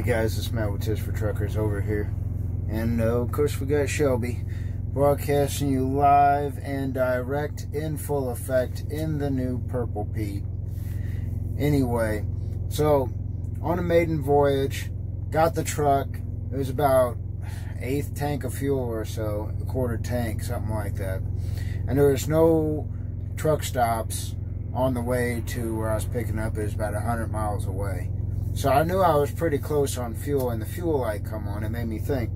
Hey guys, it's Matt with Tips for Truckers over here. And of course we got Shelby broadcasting you live and direct in full effect in the new Purple Pete. Anyway, so on a maiden voyage, got the truck. It was about 1/8 tank of fuel or so, a 1/4 tank, something like that. And there was no truck stops on the way to where I was picking up. It was about 100 miles away. So I knew I was pretty close on fuel, and the fuel light come on. It made me think,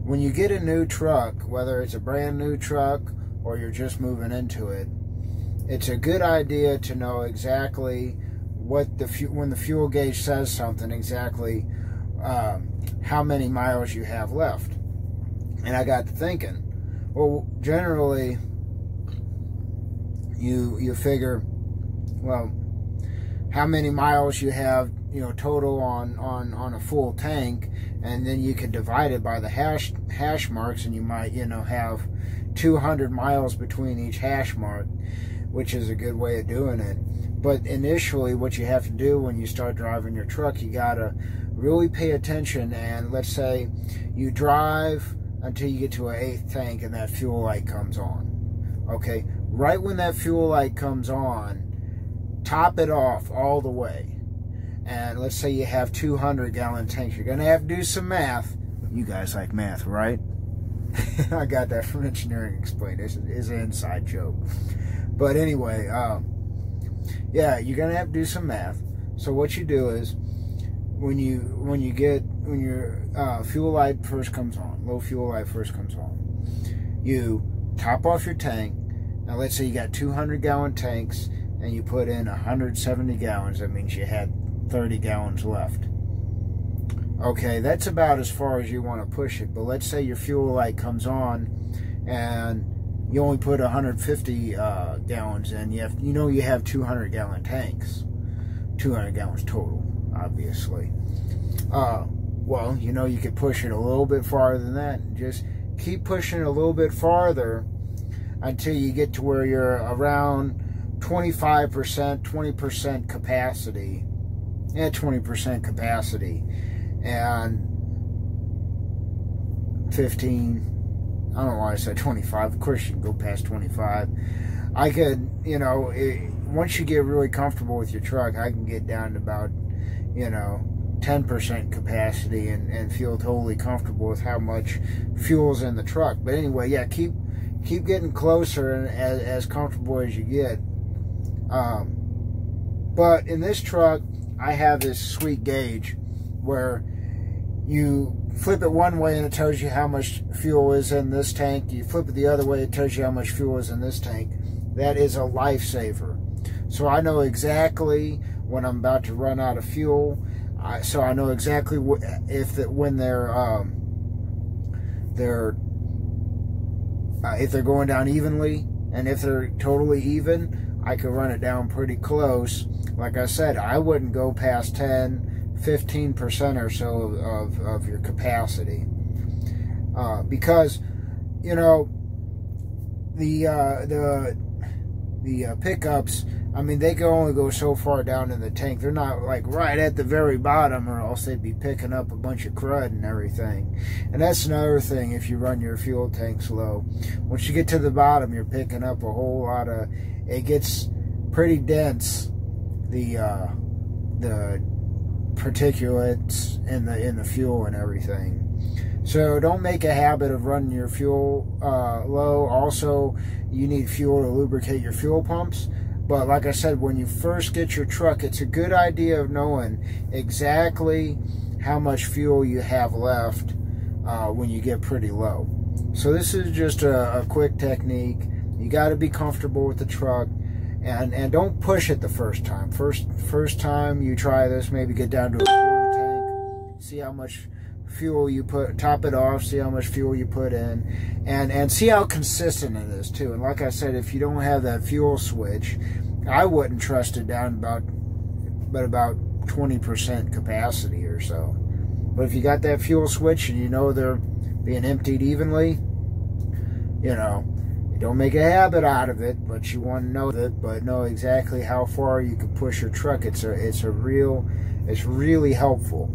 when you get a new truck, whether it's a brand new truck or you're just moving into it, it's a good idea to know exactly what when the fuel gauge says something, exactly how many miles you have left. And I got to thinking, well, generally you figure, well, how many miles you have, total on a full tank, and then you could divide it by the hash marks, and you might, have 200 miles between each hash mark, which is a good way of doing it. But initially, what you have to do when you start driving your truck, you gotta really pay attention. And let's say you drive until you get to an 1/8 tank and that fuel light comes on. Okay, right when that fuel light comes on, top it off all the way. And let's say you have 200-gallon tanks. You're going to have to do some math. You guys like math, right? I got that from Engineering Explained. This is an inside joke. But anyway, yeah, you're going to have to do some math. So what you do is, when your fuel light first comes on, low fuel light first comes on, you top off your tank. Now let's say you got 200-gallon tanks and you put in 170 gallons. That means you had 30 gallons left. Okay, that's about as far as you want to push it. But let's say your fuel light comes on and you only put 150 gallons in. You have 200-gallon tanks, 200 gallons total, obviously. Well, you could push it a little bit farther than that, and just keep pushing it a little bit farther until you get to where you're around 25%, 20% capacity. Yeah, 20% capacity, and 15, I don't know why I said 25. Of course you can go past 25. I could, once you get really comfortable with your truck, I can get down to about, 10% capacity and feel totally comfortable with how much fuel's in the truck. But anyway, yeah, keep getting closer and as comfortable as you get. But in this truck, I have this sweet gauge where you flip it one way and it tells you how much fuel is in this tank. You flip it the other way, it tells you how much fuel is in this tank. That is a lifesaver. So I know exactly when I'm about to run out of fuel. So I know exactly if they're going down evenly, and if they're totally even, I could run it down pretty close. Like I said, I wouldn't go past 10, 15% or so of your capacity. Because, the pickups, I mean, they can only go so far down in the tank. They're not like right at the very bottom, or else they'd be picking up a bunch of crud and everything. And that's another thing if you run your fuel tanks low. Once you get to the bottom, you're picking up a whole lot of, it gets pretty dense, the particulates in the fuel and everything. So don't make a habit of running your fuel low. Also, you need fuel to lubricate your fuel pumps. But like I said, when you first get your truck, it's a good idea of knowing exactly how much fuel you have left when you get pretty low. So this is just a quick technique. You got to be comfortable with the truck. And don't push it the first time. First time you try this, maybe get down to a 1/4 tank, see how much fuel you put, top it off, see how much fuel you put in, and see how consistent it is too. And like I said, if you don't have that fuel switch, I wouldn't trust it down about 20% capacity or so. But if you got that fuel switch and they're being emptied evenly, don't make a habit out of it, but you want to know that, but know exactly how far you can push your truck. It's really helpful.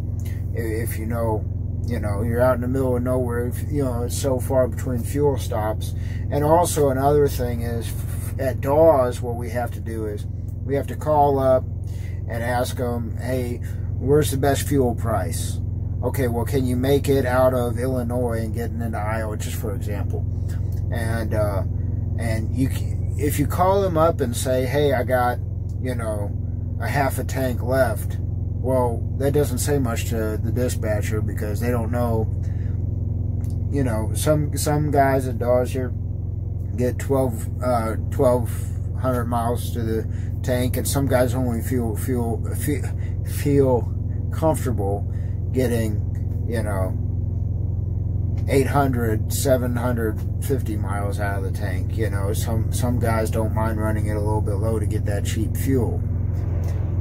if you know, you're out in the middle of nowhere, it's so far between fuel stops. And also another thing is, at Dawes, what we have to do is we have to call up and ask them, hey, where's the best fuel price? Okay, well, can you make it out of Illinois and getting into Iowa, just for example? And if you call them up and say, hey, I got, a half a tank left, well, that doesn't say much to the dispatcher, because they don't know. Some guys at Dawes here get 1,200 miles to the tank, and some guys only feel comfortable getting 800, 750 miles out of the tank. Some guys don't mind running it a little bit low to get that cheap fuel.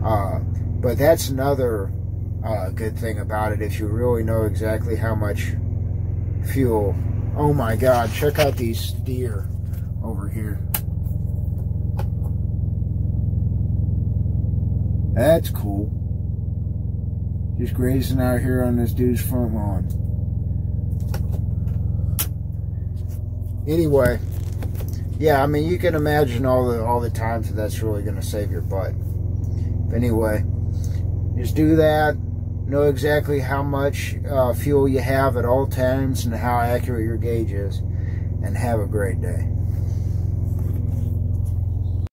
But that's another good thing about it, if you really know exactly how much fuel. Oh my God, check out these deer over here. That's cool. Just grazing out here on this dude's front lawn. Anyway, yeah, I mean, you can imagine all the times that's really going to save your butt. But anyway, just do that. Know exactly how much fuel you have at all times and how accurate your gauge is. And have a great day.